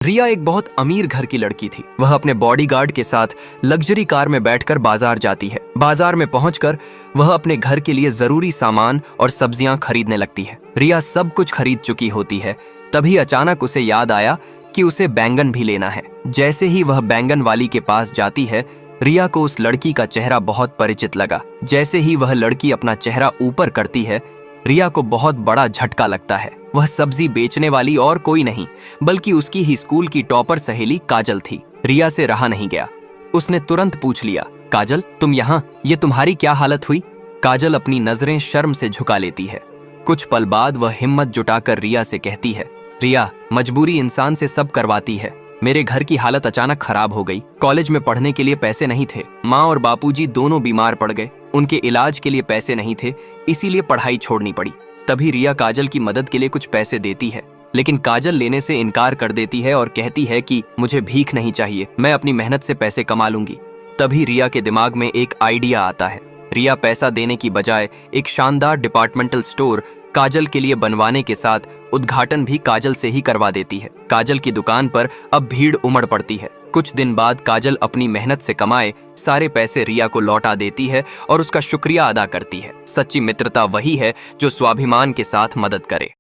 रिया एक बहुत अमीर घर की लड़की थी। वह अपने बॉडीगार्ड के साथ लग्जरी कार में बैठकर बाजार जाती है। बाजार में पहुंचकर वह अपने घर के लिए जरूरी सामान और सब्जियां खरीदने लगती है। रिया सब कुछ खरीद चुकी होती है, तभी अचानक उसे याद आया कि उसे बैंगन भी लेना है। जैसे ही वह बैंगन वाली के पास जाती है, रिया को उस लड़की का चेहरा बहुत परिचित लगा। जैसे ही वह लड़की अपना चेहरा ऊपर करती है, रिया को बहुत बड़ा झटका लगता है। वह सब्जी बेचने वाली और कोई नहीं बल्कि उसकी ही स्कूल की टॉपर सहेली काजल थी। रिया से रहा नहीं गया, उसने तुरंत पूछ लिया, काजल तुम यहाँ, ये तुम्हारी क्या हालत हुई? काजल अपनी नजरें शर्म से झुका लेती है। कुछ पल बाद वह हिम्मत जुटाकर रिया से कहती है, रिया मजबूरी इंसान से सब करवाती है। मेरे घर की हालत अचानक खराब हो गई। कॉलेज में पढ़ने के लिए पैसे नहीं थे। माँ और बापूजी दोनों बीमार पड़ गए। उनके इलाज के लिए पैसे नहीं थे, इसीलिए पढ़ाई छोड़नी पड़ी। तभी रिया काजल की मदद के लिए कुछ पैसे देती है, लेकिन काजल लेने से इनकार कर देती है और कहती है कि मुझे भीख नहीं चाहिए, मैं अपनी मेहनत से पैसे कमा लूंगी। तभी रिया के दिमाग में एक आइडिया आता है। रिया पैसा देने की बजाय एक शानदार डिपार्टमेंटल स्टोर काजल के लिए बनवाने के साथ उद्घाटन भी काजल से ही करवा देती है। काजल की दुकान पर अब भीड़ उमड़ पड़ती है। कुछ दिन बाद काजल अपनी मेहनत से कमाए सारे पैसे रिया को लौटा देती है और उसका शुक्रिया अदा करती है। सच्ची मित्रता वही है जो स्वाभिमान के साथ मदद करे।